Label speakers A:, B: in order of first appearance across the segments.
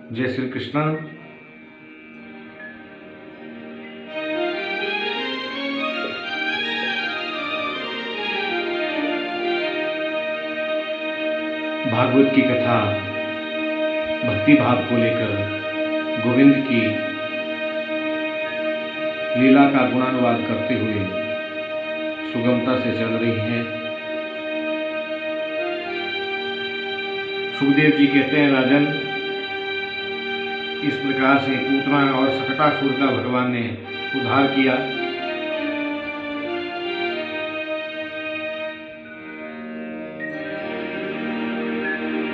A: जय श्री कृष्ण। भागवत की कथा भक्ति भाव को लेकर गोविंद की लीला का गुणानुवाद करते हुए सुगमता से चल रही है। सुखदेव जी कहते हैं, राजन, इस प्रकार से पूतना और सकटासुर का भगवान ने उद्धार किया।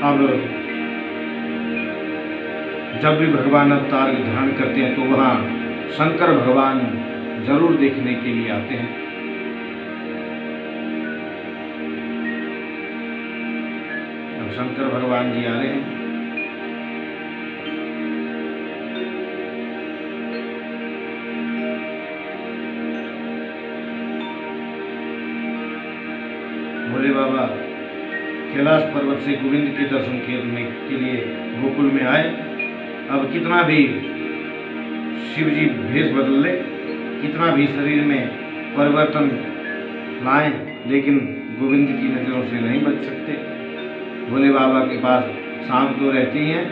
A: अब जब भी भगवान अवतार धारण करते हैं तो वहां शंकर भगवान जरूर देखने के लिए आते हैं। अब शंकर भगवान जी आ रहे हैं। भोले बाबा कैलाश पर्वत से गोविंद के दर्शन करने के लिए गोकुल में आए। अब कितना भी शिव जी भेष बदल ले, कितना भी शरीर में परिवर्तन लाएं, लेकिन गोविंद की नजरों से नहीं बच सकते। भोले बाबा के पास सांप तो रहती हैं,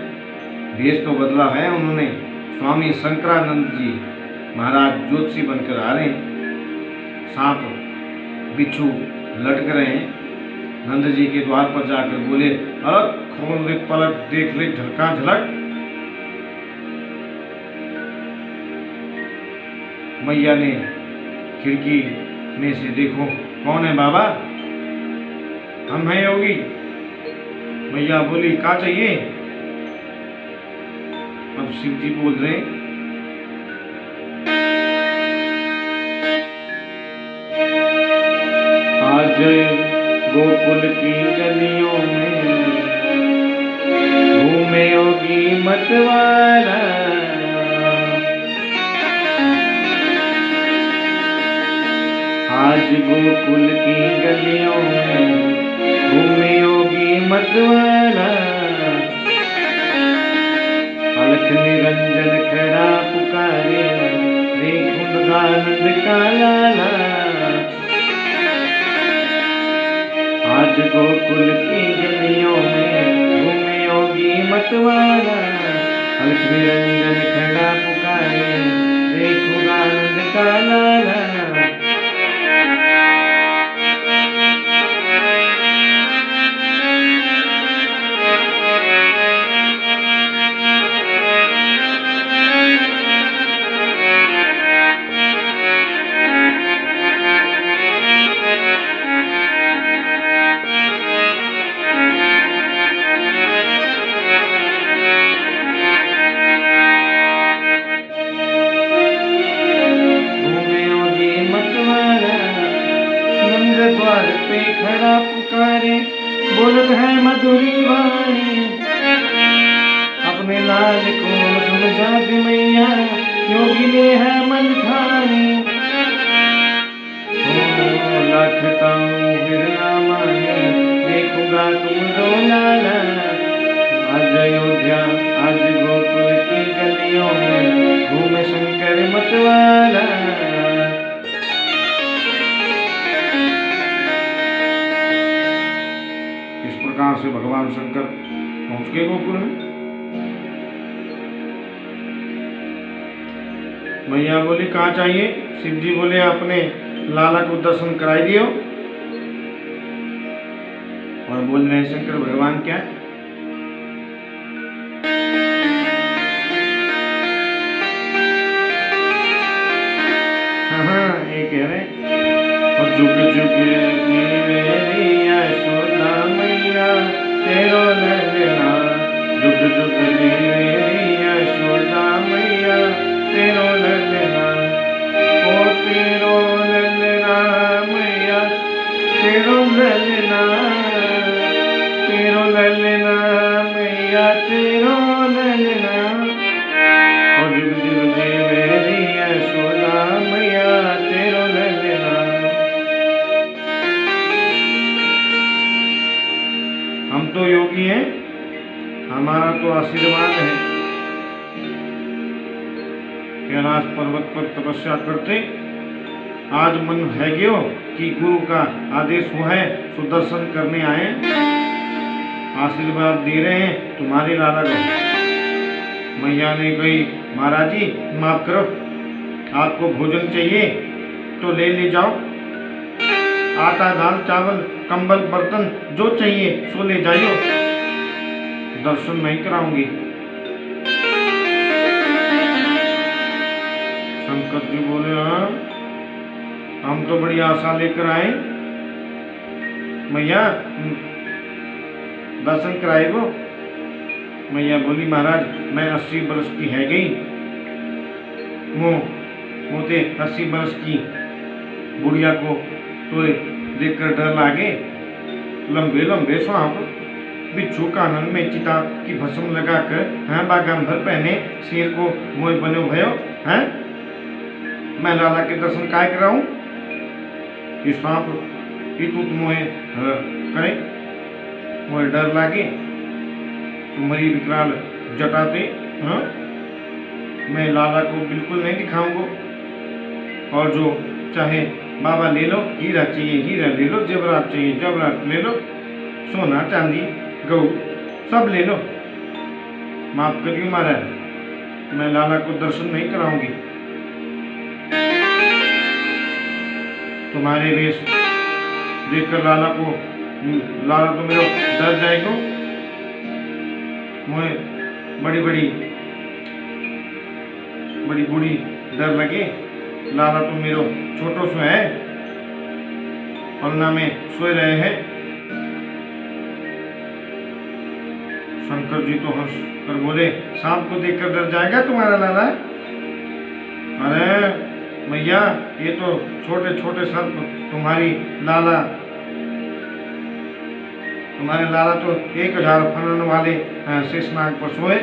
A: भेष तो बदला है उन्होंने। स्वामी शंकरानंद जी महाराज ज्योतिषी बनकर आ रहे हैं। सांप बिच्छू लटक रहे हैं। नंद जी के द्वार पर जाकर बोले, अलग खोल ले, पलक देख ले, झलका झलक। मैया ने खिड़की में से देखो, कौन है बाबा? हम हैं योगी। मैया बोली, क्या चाहिए? अब शिव जी बोल रहे, आज गोकुल की गलियों में घूमे योगी मतवाला। आज गोकुल की गलियों में घूमे योगी मतवाला। अलख निरंजन खड़ा पुकारे, देखूंगा नंद का लाला। आज गोकुल की गलियों में घूमे योगी मतवाला। अलख निरंजन खड़ा पुकारे, देखूंगा नंद का लाला। द्वार पे खड़ा पुकारे, बोलत है मधुरी वाणी। अपने लाल को समझा दे मैया, योगी ने है मन ठानी। लखता हूँ फिर ना माने, देखूंगा तुम दो लाला। आज अयोध्या, आज गोकुल की गलियों में घूमे शंकर मतवाला। से भगवान शंकर पहुंच गए गोकुल में। मैया बोली, कहाँ चाहिए? शिव जी बोले, अपने लाला को दर्शन कराई दियो। और बोल रहे शंकर भगवान, क्या? हाँ, ये कह रहे, और जुग जुग तेरो ललना, जुग जुग जीवे यशोदा मैया, तेरो ललना। ओ तेरो ललना मैया, तेरो ललना, तेरो ललना मैया, तेरो ललना। ओ जुग जुग जीवे यशोदा मैया, तेरो ललना। हम तो योगी हैं, हमारा तो आशीर्वाद है। कैलाश पर्वत पर तपस्या करते। आज मन है गयो कि गुरु का आदेश हुआ है सो दर्शन करने आए, आशीर्वाद दे रहे हैं तुम्हारे लाला को। मैया ने कही, महाराज जी माफ करो, आपको भोजन चाहिए तो ले जाओ, आटा दाल चावल कंबल बर्तन जो चाहिए सो ले जाइयो, दर्शन नहीं कराऊंगी। शंकर जी बोले, हाँ हम तो बड़ी आशा लेकर आए, मैया दर्शन कराए वो। मैया बोली, महाराज मैं 80 वर्ष की है गई, मोते 80 वर्ष की बुढ़िया को तो देखकर डर लागे। लंबे लंबे सांप बिच्छू कानन में चिता की भस्म लगाकर हैं बागंबर पहने शेर को मोह बने भयो हैं, मैं लाला के दर्शन काय कराऊं? ये सांप इतु मोहे करे, मोहे डर लागे, तुम्हारी विकराल जटाते हाँ मैं लाला को बिल्कुल नहीं दिखाऊंगा। और जो चाहे बाबा ले लो, हीरा चाहिए हीरा ले लो, जेवरात चाहिए जेवरात ले लो, सोना चांदी गऊ सब ले लो, माफ करिए महाराज मैं लाला को दर्शन नहीं कराऊंगी। तुम्हारे वेश देखकर लाला तो मेरा डर जाएगा, मुझे बड़ी बूढ़ी डर लगे, लाला तो मेरो छोटो सो है, पलना में सोए रहे हैं। शंकर जी तो हंस कर बोले, सांप को देखकर डर जाएगा तुम्हारा लाला? अरे मैया ये तो छोटे छोटे सर्प तुम्हारे लाला तो 1000 फनन वाले शेषनाग पर सोए।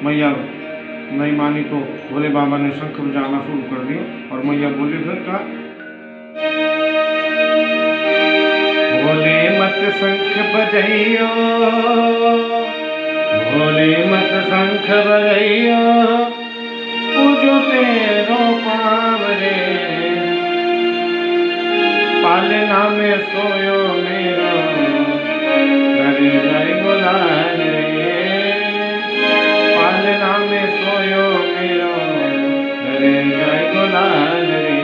A: मैया नहीं मानी तो भोले बाबा ने शंख बजाना शुरू कर दिया और मैया बोली, फिर कहा, भोले मत शंख बजइयो, भोले मत शंख बजइयो, पूजो तेरो पावरे, पालना में सोयो मेरो, डरे जाए गुलाल रे, पालना में सोयो मेरो, डरे जाए गुलाल रे।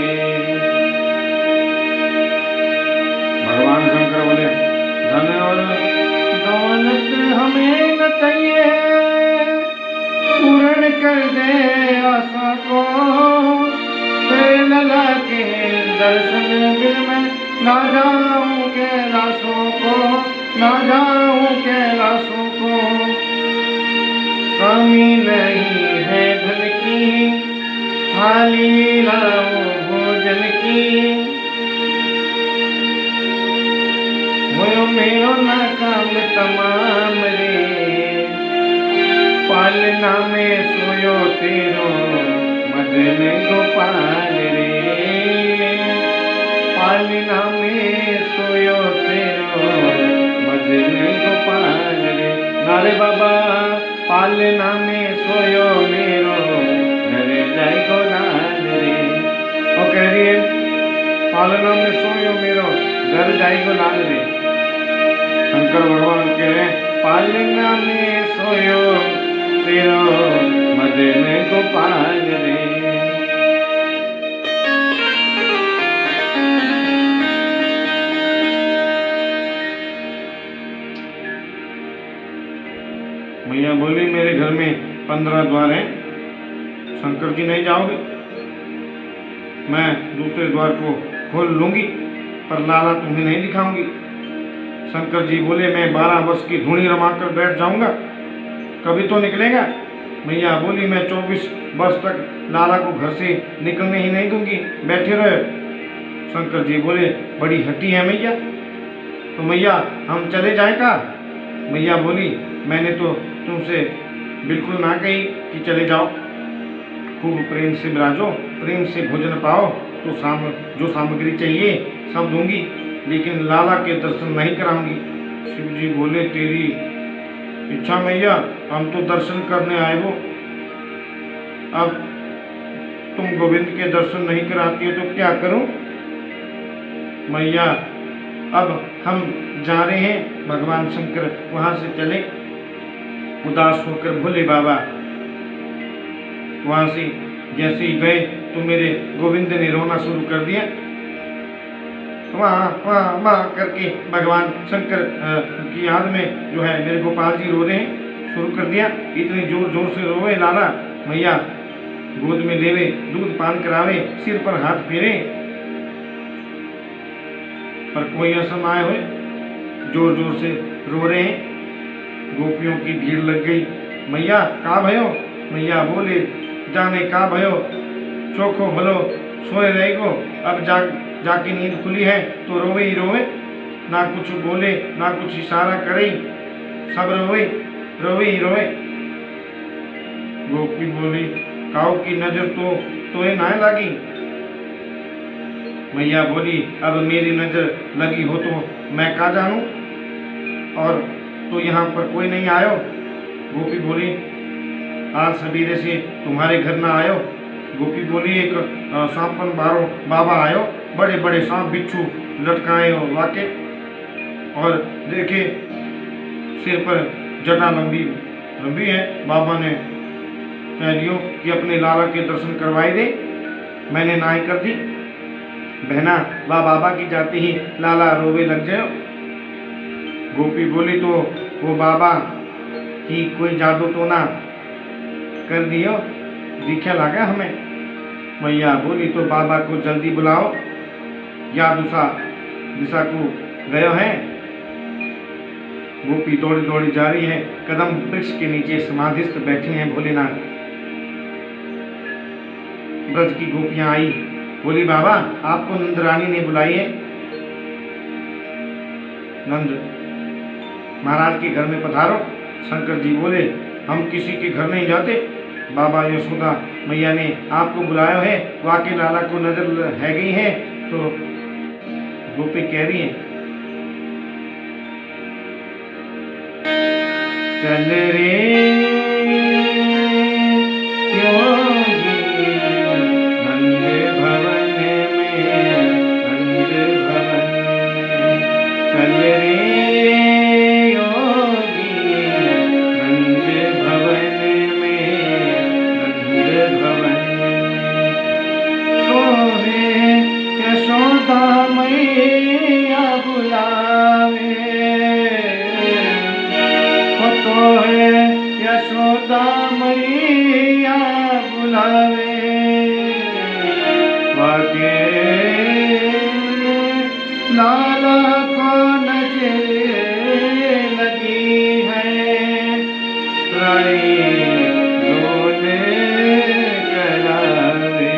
A: भगवान शंकर बोले, धन और दौलत हमें न चाहिए, पूर्ण कर दे आशा को, तेरे लला के दर्शन बिन मैं ना जाऊं कैलाशों को, ना जाऊं कैलाशों को। कमी नहीं है धन की, थाली लाओ भोजन की, मोयो मेरो ना काम तमाम रे, पालना में सोयो तेरो मदन गोपाल रे, पालना में सोयो तेरो मदन गोपाल रे। नारे बाबा पालना में सोयो मेरो, डरे जाए गोलाल रे। और कह रही है, पालना में सोयो मेरो, डर जाए गोलाल रे। शंकर भगवान कह रहे हैं, पालना में सोयो तेरो मदन गोपाल रे। मैया बोली, मेरे घर में 15 द्वार हैं, शंकर जी नहीं जाओगे? मैं दूसरे द्वार को खोल लूंगी पर लाला तुम्हें नहीं दिखाऊंगी। शंकर जी बोले, मैं 12 वर्ष की धूनी रमाकर बैठ जाऊंगा, कभी तो निकलेगा। मैया बोली, मैं 24 वर्ष तक लाला को घर से निकलने ही नहीं दूंगी, बैठे रहे। शंकर जी बोले, बड़ी हट्टी है मैया, तो मैया हम चले जाए का? मैया बोली, मैंने तो तुमसे बिल्कुल ना कही कि चले जाओ, खूब प्रेम से विराजो, प्रेम से भोजन पाओ, तो जो सामग्री चाहिए सब दूंगी, लेकिन लाला के दर्शन नहीं कराऊंगी। शिव जी बोले, तेरी इच्छा मैया, हम तो दर्शन करने आए हो, अब तुम गोविंद के दर्शन नहीं कराती हो तो क्या करूं? मैया, अब हम जा रहे हैं, भगवान शंकर वहां से चले। उदास होकर भोले बाबा वहां से जैसे ही गए तो मेरे गोविंद ने रोना शुरू कर दिया। वाह वाह वाह करके भगवान शंकर की याद में जो है मेरे गोपाल जी रो रहे हैं, शुरू कर दिया। इतने जोर जोर से रोए लाला मैया, गोद में लेवे, दूध पान करावे, सिर पर हाथ फेरे, पर कोई असर ना आए हुए, जोर जोर से रो रहे हैं। गोपियों की भीड़ लग गई। मैया का भयो? मैया बोले, जाने का भयो, चोखो भलो सोए रहेगो, अब जाके नींद खुली है तो रोवे ही रोवे, ना कुछ बोले ना कुछ इशारा करे, सब रोवे रोवे ही रोवे। गोपी बोली, काऊ की नजर तो ना लगी। मैया बोली, अब मेरी नजर लगी हो तो मैं का जानूं, और तो यहाँ पर कोई नहीं आयो। गोपी बोली, आज सवेरे से तुम्हारे घर ना आयो। गोपी बोली, एक सांपन बारो बाबा आयो, बड़े बड़े सांप बिच्छू लटकाए हो वाके, और देखे सिर पर जटा लंबी लंबी है। बाबा ने कह दियो कि अपने लाला के दर्शन करवाई दे, मैंने नाई कर दी। बहना बाबा की जाते ही लाला रोवे लग जाओ। गोपी बोली, तो वो बाबा की कोई जादू तो ना कर दियो, दिखा लगा हमें। मैया बोली, तो बाबा को जल्दी बुलाओ, या दिशा को गयो है। गोपी दौड़ी दौड़ी जा रही है, कदम वृक्ष के नीचे समाधिस्थ बैठे हैं भोलेनाथ। ब्रज की गोपियां आई, बोली, बाबा आपको नंद रानी ने बुलाई है, नंद महाराज के घर में पधारो। शंकर जी बोले, हम किसी के घर नहीं जाते, बाबा यशोदा मैया ने आपको बुलाया है, वाकई लाला को नजर है गई है। तो गोपी कह रही है, चल रे योगी नंद भवन में, नंद भवन में, चल रे योगी नंद भवन में, नंद भवन में, तोहे यशोदा मैया बुलावे, यशोदा मैया बुलावे, वाके लाला को नजर लगी है, राई डोले करावे,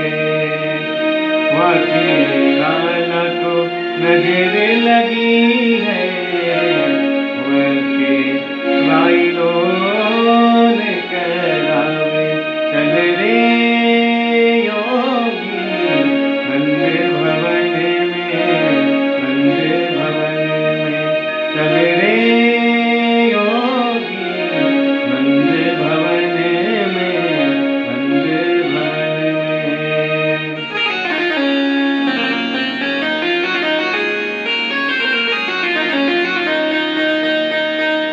A: वाके लाला को नजर लगी है, वाके राई डोले करावे, चल रे योगी नंद भवन में, नंद भवन में, चल रे योगी नंद भवन में, नंद भवन में।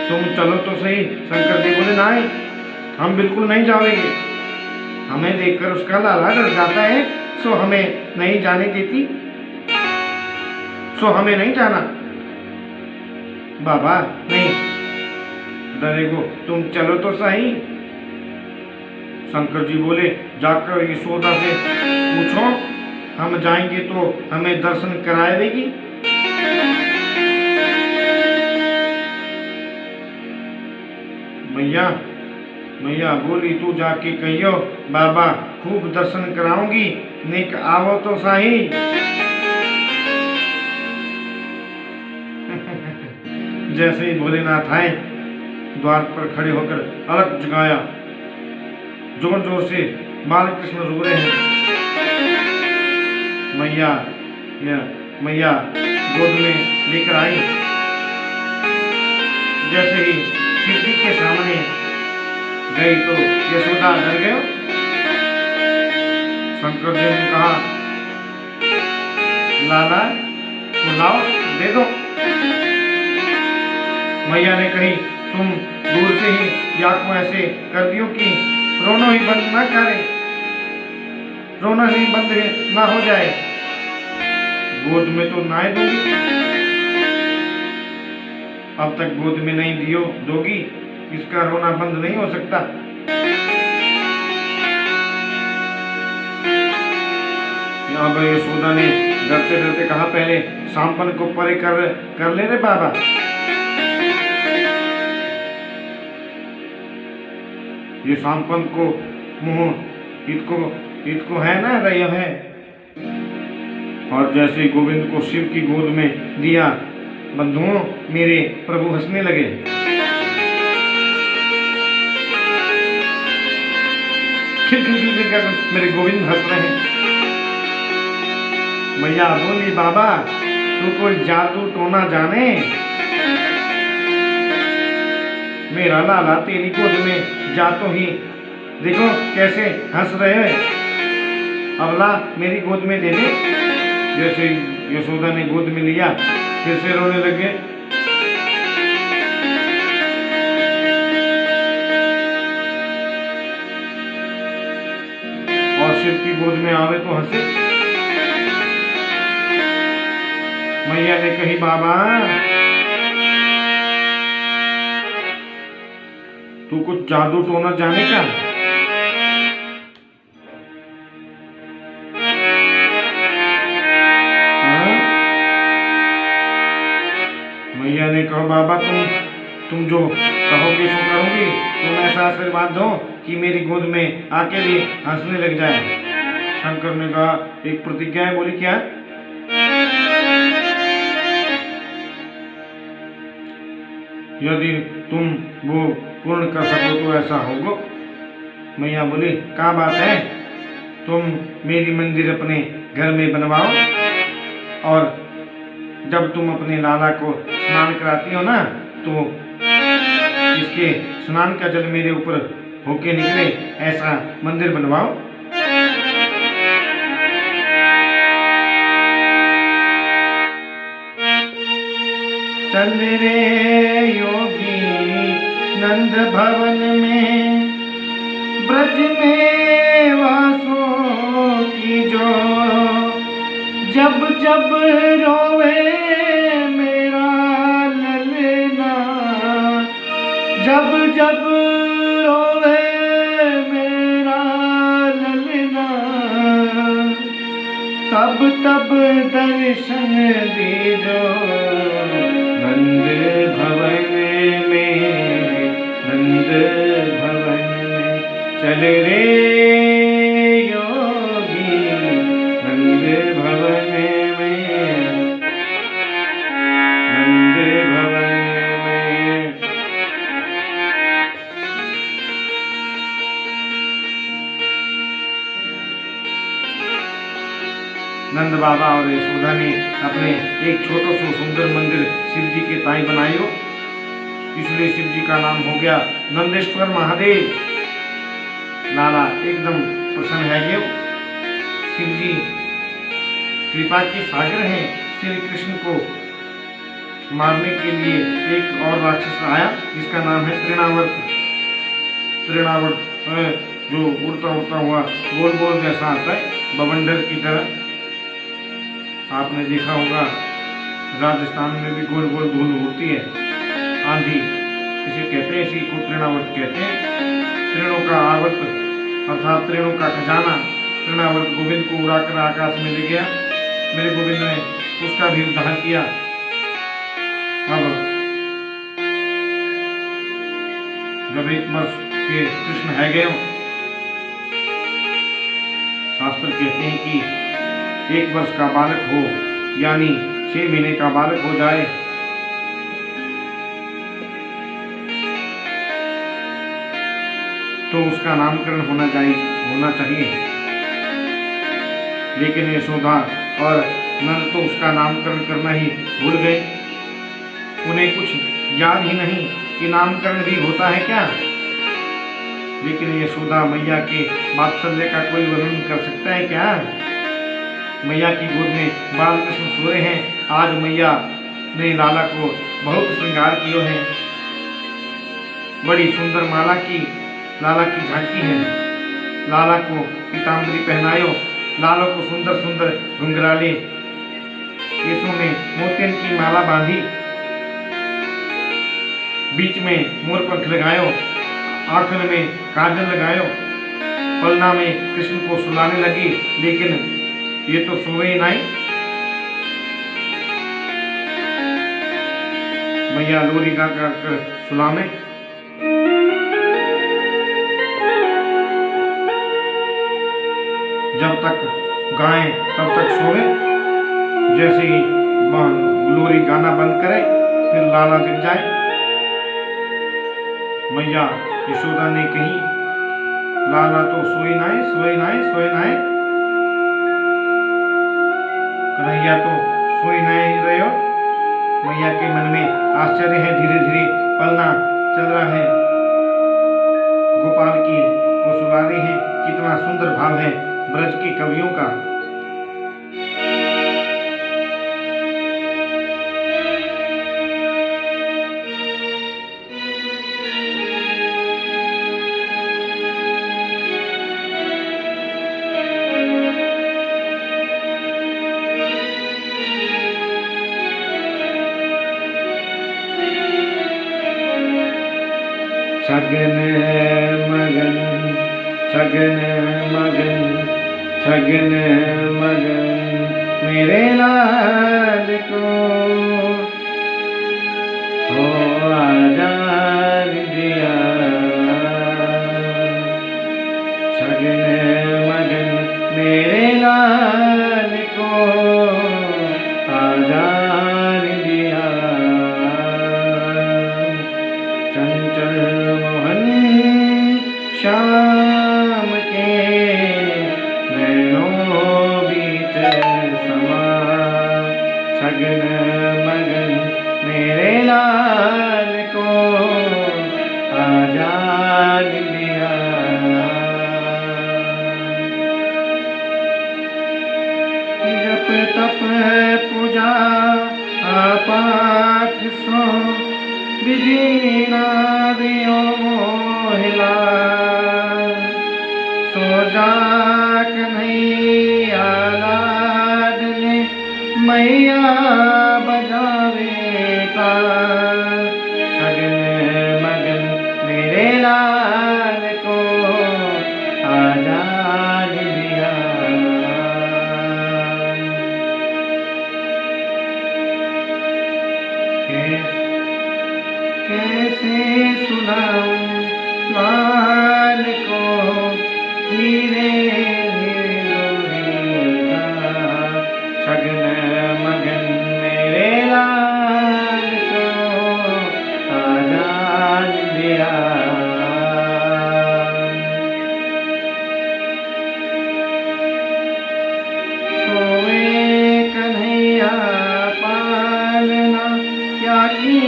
A: तुम चलो तो सही। शंकर जी बोले, नहीं हम बिल्कुल नहीं जाएंगे, हमें देखकर उसका लाला डर जाता है, सो हमें नहीं जाने देती, सो हमें नहीं जाना। बाबा नहीं डरेगो, तुम चलो तो सही। शंकर जी बोले, जाकर यशोदा से पूछो, हम जाएंगे तो हमें दर्शन कराए देगी। मैया मैया बोली, तू जाके कहियो बाबा खूब दर्शन कराऊंगी, निक आवो तो सही। जैसे ही भोलेनाथ आए, द्वार पर खड़े होकर अलग जगाया, जोर जोर से बालकृष्ण रो रहे हैं। मैया गोद में लेकर आई। जैसे ही शिव जी के सामने गई तो यशोदा डर गए। शंकर जी ने कहा, लाला तो लाओ, दे दो। मैया ने कही, तुम दूर से ही या को ऐसे कर दियो कि रोना ही बंद ना करे, रोना ही बंद ना हो जाए। गोद में तो ना दूंगी, अब तक गोद में नहीं दियो दोगी, इसका रोना बंद नहीं हो सकता। यहाँ पर यशोदा ने डरते डरते कहा, पहले सांपन को परे कर ले रे बाबा। ये सांपन को मुंह इतको है ना रही है। और जैसे गोविंद को शिव की गोद में दिया, बंधुओं मेरे प्रभु हंसने लगे। मेरे गोविंद हंस रहे हैं। मैया बोली, बाबा तू कोई जादू टोना जाने, मेरा लाला तेरी गोद में जा तो ही देखो कैसे हंस रहे हैं। अब ला मेरी गोद में दे दे। जैसे यशोदा ने गोद में लिया, फिर से रोने लगे। और शिव की गोद में आवे तो हंसे। मैया ने कही, बाबा तू कुछ जादू टोना जाने का? मैया ने कहा, बाबा तुम जो कहोगे सो करूंगी। तुम ऐसा आशीर्वाद दो कि मेरी गोद में आके भी हंसने लग जाए। शंकर ने कहा, एक प्रतिज्ञा है। बोली, क्या? यदि तुम वो पूर्ण कर सको तो ऐसा होगा। मैया बोली, क्या बात है? तुम मेरी मंदिर अपने घर में बनवाओ, और जब तुम अपने लाला को स्नान कराती हो ना, तो इसके स्नान का जल मेरे ऊपर होके निकले, ऐसा मंदिर बनवाओ। चल रे योगी नंद भवन में, ब्रज में वासों की जो, जब जब रोवे मेरा ललना, जब जब रोवे मेरा ललना, तब तब दर्शन दीजो नंद भवन में, नंद भवन में। चल रे योगी नंद भवन में, नंद भवन में। नंद बाबा और यशोदा ने अपने एक छोटा सा सुंदर मंदिर शिव जी के ताई बनायो, इसलिए शिव जी का नाम हो गया नंदेश्वर महादेव। लाला एकदम प्रसन्न है। ये शिव जी कृपा के सागर हैं। श्री कृष्ण को मारने के लिए एक और राक्षस आया, जिसका नाम है तृणावर्त। तृणावर्त जो उड़ता उड़ता हुआ गोल गोल जैसा आता है, बवंडर की तरह। आपने देखा होगा राजस्थान में भी गोल गोल धूल होती है, आंधी इसे कहते हैं, इसी को तृणावर्त कहते हैं। तृणों का आवर्त अर्थात तृणों का खजाना तृणावर्त गोविंद को उड़ाकर आकाश में ले गया। मेरे गोविंद ने उसका भी उद्धार किया। अब जब 1 वर्ष के कृष्ण है गए, शास्त्र कहते हैं कि 1 वर्ष का बालक हो, यानी 6 महीने का बालक हो जाए, तो उसका नामकरण होना चाहिए। लेकिन यशोदा और नंद तो उसका नामकरण करना ही भूल गए। उन्हें कुछ याद ही नहीं कि नामकरण भी होता है क्या। लेकिन यशोदा मैया के वात्सल्य का कोई वर्णन कर सकता है क्या। मैया की गोद में बाल कृष्ण सोए हैं। आज मैया ने लाला को बहुत श्रृंगार किया है। बड़ी सुंदर लाला की झांकी है। लाला को पीताम्बरी पहनायो। लाला को सुंदर सुंदर घुंघराले केसों में मोतियन की माला बांधी। बीच में मोर पंख लगायो। आंखों में काजल लगायो। पलना में कृष्ण को सुलाने लगी। लेकिन ये तो सोए नहीं। मैया लोरी गा कर सुलामे। जब तक गाएं तब तक सोए। जैसे ही लोरी गाना बंद करे फिर लाला जग जाए। मैया यशोदा ने कही, लाला तो सोए नाए, सोए नाए, सोए नाए। कन्हैया तो सोए नहीं रहे हो। मैया के मन में आश्चर्य है। धीरे धीरे पलना चल रहा है। गोपाल की वो सुला रही है। कितना सुंदर भाव है ब्रज के कवियों का। सगन मगन सगन मगन सगन मगन मेरे लाल को हो आजाद दिया। सगन मगन मेरे लाल को आजाद दिया। चंचल मोहन श्याम के नैनों बीच समा। सगन मगन मेरे लाल को आजाद दिया। जप तप पूजा पाठ सो विधि ना दियो मोहिला। सो जा कन्हैया लाडले मैया बजावे का। सगन मगन मेरे लाल को आजाद दिया। कैसे सुनाऊं लाल को धीरे धीरे। सगन मगन मेरे लाल को आजाद दिया। सोए कन्हैया पालना क्या की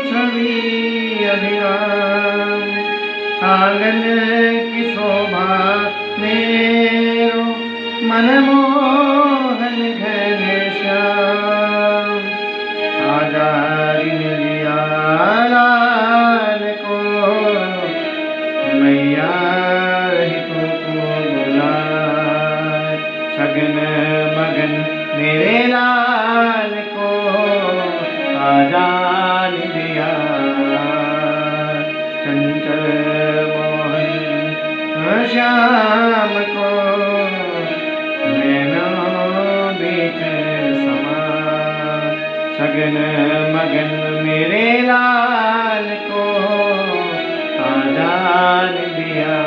A: छवि अभिराम। आंगन की शोभा मेरो मनमोहन घन श्याम। आजाद लिया लाल को मैया रहितों को बुलाए। सगन मगन मेरे लाल को आजाद दिया। चंचल मोहन श्याम को नैनों बीच समा। सगन मगन मेरे लाल को आजाद दिया।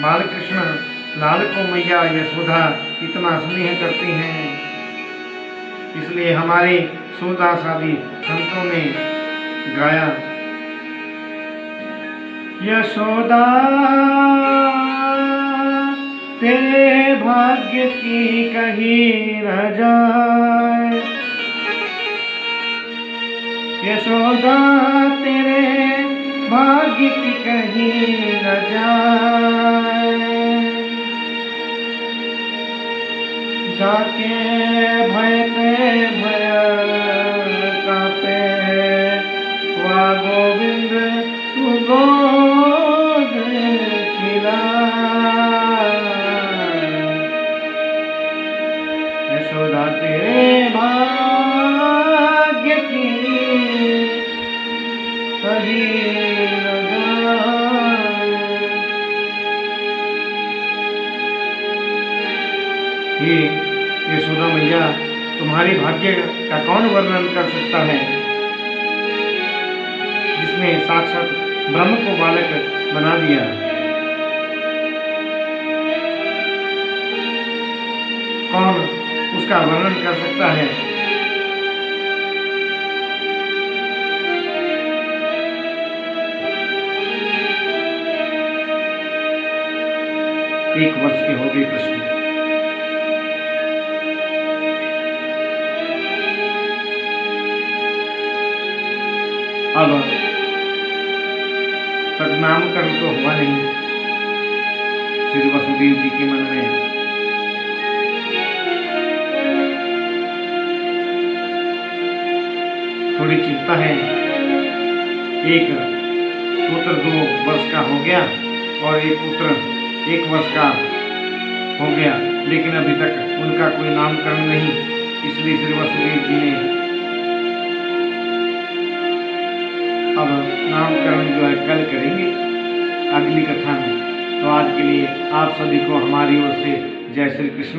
A: बाल कृष्ण लाल को मैया यशोदा इतना स्नेह करती हैं। इसलिए हमारे सूरदास आदि संतों ने गाया, यशोदा तेरे भाग्य की कहीं न जाए, यशोदा तेरे भाग्य की कहीं न जाए। जाके भय पे भय कांपे वा गोविंद तू गोद खिला। यशोदा तेरे भाग्य की कहीं न जाए। हे यशोदा मैया, तुम्हारे भाग्य का कौन वर्णन कर सकता है, जिसने साक्षात ब्रह्म को बालक बना दिया। कौन उसका वर्णन कर सकता है। एक वर्ष के हो गए कृष्ण। अब तक नामकरण तो हुआ नहीं। श्री वसुदेव जी के मन में थोड़ी चिंता है। एक पुत्र 2 वर्ष का हो गया और एक पुत्र 1 वर्ष का हो गया, लेकिन अभी तक उनका कोई नामकरण नहीं। इसलिए श्री वसुदेव जी ने अब नामकरण जो है कल करेंगे अगली कथा में। तो आज के लिए आप सभी को हमारी ओर से जय श्री कृष्ण।